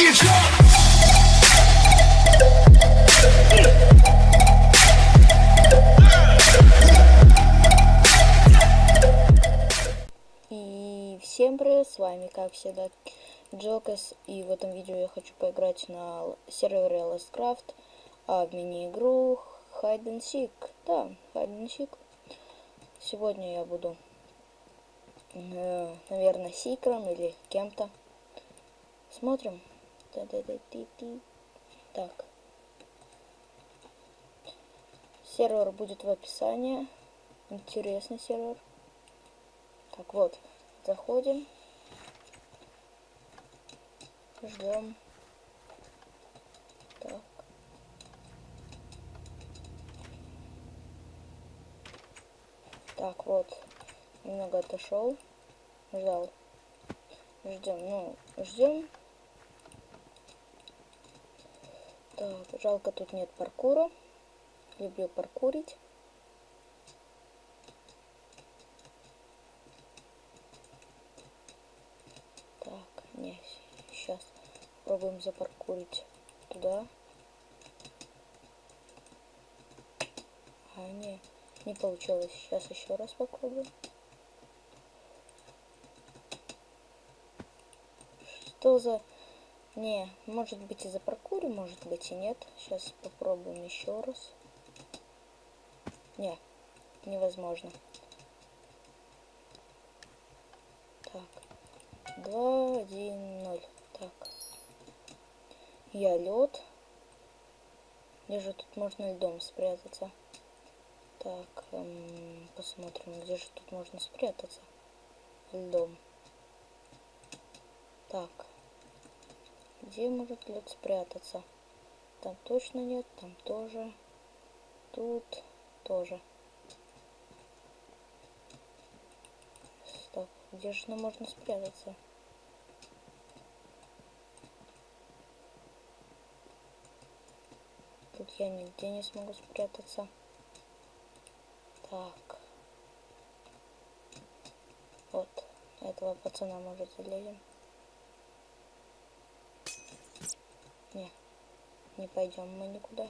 get drunk. И всем привет, с вами как всегда Джокас, и в этом видео я хочу поиграть на сервере Lastcraft, в мини-игру Hide and Seek. Да, Hide and Seek. Сегодня я буду, наверное, сикером или кем-то. Смотрим. Так. Сервер будет в описании. Интересный сервер. Так, вот. Заходим. Ждем. Так. Так, вот. Немного отошел. Ждал. Ждем. Ждем. Так, жалко, тут нет паркура. Люблю паркурить. Так, не, сейчас пробуем запаркурить туда. Не получилось. Сейчас еще раз попробуем. Что за... Не, может быть и за паркуре, может быть и нет. Сейчас попробуем еще раз. Не, невозможно. Так, 2, 1, 0. Так, я лед. Где же тут можно льдом спрятаться? Так, посмотрим, где же тут можно спрятаться льдом. Так, где может лед спрятаться? Там точно нет, там тоже. Тут тоже. Стоп, где же нам можно спрятаться? Тут я нигде не смогу спрятаться. Так. Вот. Этого пацана, может, залезем. Не пойдем мы никуда.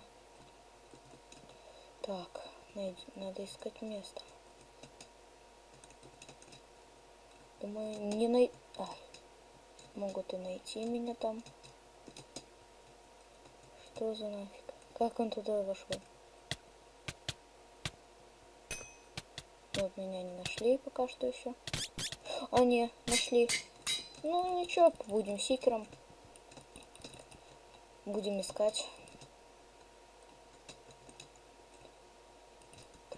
Так. Надо искать место. Думаю, не могут и найти меня там. Что за нафиг? Как он туда вошел? Вот меня не нашли пока что еще. Не, нашли. Ну ничего, будем сикером. Будем искать.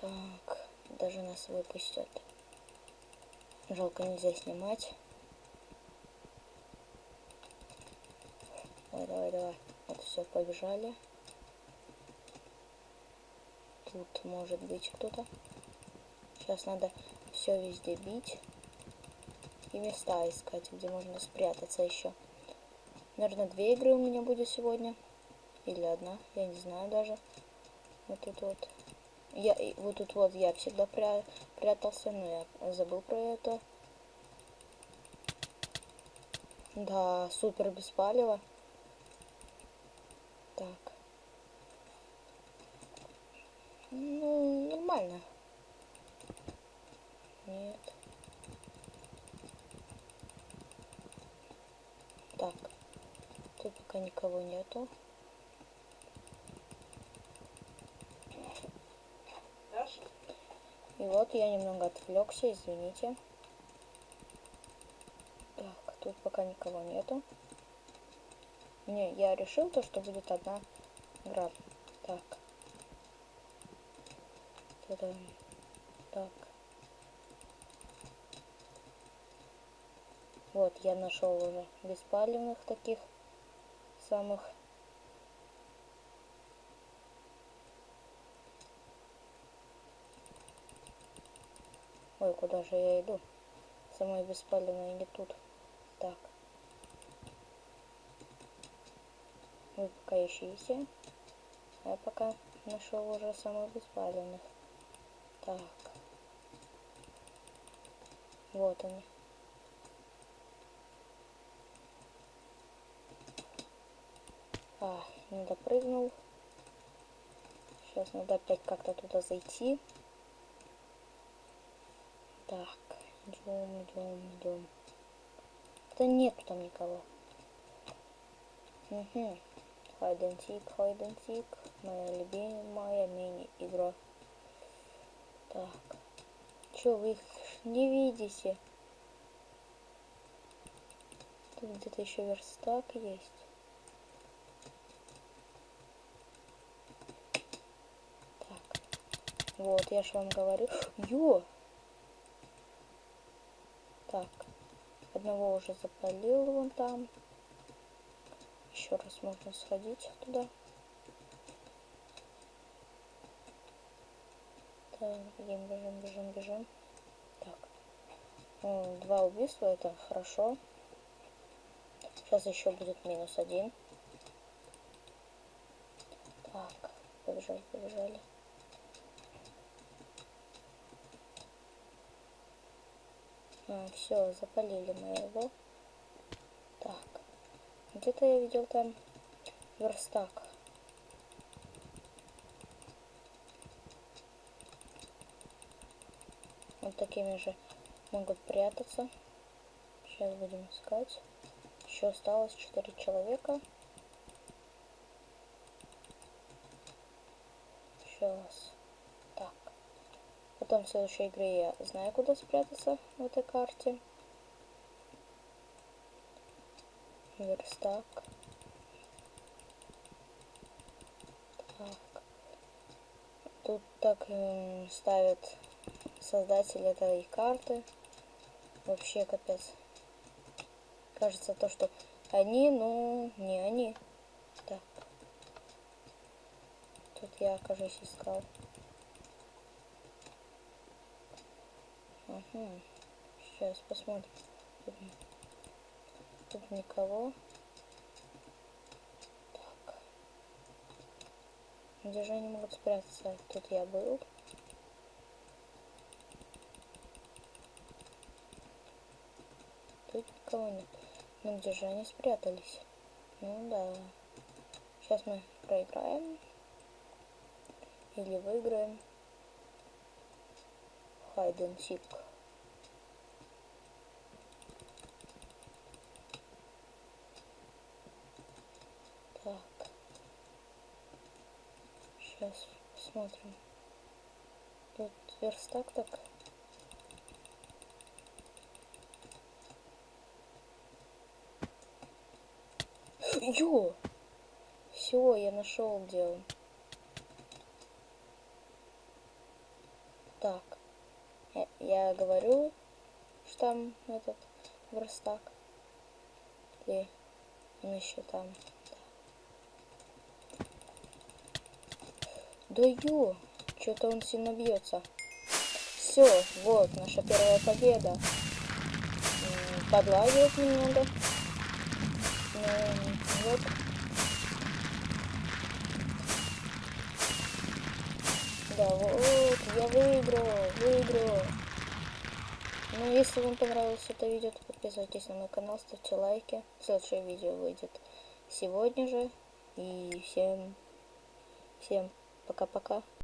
Так, даже нас выпустят. Жалко, нельзя снимать. Давай. Вот все, побежали. Тут может быть кто-то. Сейчас надо все везде бить. И места искать, где можно спрятаться еще. Наверное, 2 игры у меня будет сегодня. Или 1, я не знаю даже. Вот тут вот. Вот тут вот я всегда прятался, но я забыл про это. Да, супер без палева. Так. Ну, нормально. Нет. Так. Тут пока никого нету. И вот я немного отвлекся, извините. Так, тут пока никого нету. Я решил то, что будет 1 игра. Так. Так. Вот, я нашел уже беспалевных таких самых. Ой, куда же я иду? Самые беспалевные не тут. Так. Вы пока ищите. Я пока нашел уже самых беспалевных. Так. Вот они. Не допрыгнул. Сейчас надо опять как-то туда зайти. Так, идем. Да нету там никого. Угу. Hide and seek. Моя любимая мини-игра. Так. Чё, вы их не видите? Тут где-то еще верстак есть. Так. Вот, я же вам говорю. Ё! Так. Одного уже запалил вон там. Еще раз можно сходить туда. Так, бежим. Так. 2 убийства, это хорошо. Сейчас еще будет -1. Так, побежали. Все, запалили моего. Так. Где-то я видел там верстак. Вот такими же могут прятаться. Сейчас будем искать. Еще осталось 4 человека. Сейчас. Так. Потом в следующей игре я знаю, куда спрятаться в этой карте. Верстак. Так. Тут так ставят создатели этой карты. Вообще капец. Кажется то, что они, но не они. Так. Тут я, кажется, искал. Ага. Сейчас посмотрим. Тут никого. Так. Где же они могут спрятаться? Тут я был. Тут никого нет. Ну где же они спрятались? Ну да. Сейчас мы проиграем. Или выиграем. Hide and seek. Так. Сейчас посмотрим. Тут верстак так. Ё! Все, я нашел, где он. Так. Я говорю, что там этот верстак. И он еще там. Да ё! Что-то он сильно бьется. Все, вот наша первая победа. Подлагивает немного. Вот. Да, вот, я выиграл. Ну, если вам понравилось это видео, то подписывайтесь на мой канал, ставьте лайки. Следующее видео выйдет сегодня же. И всем пока-пока.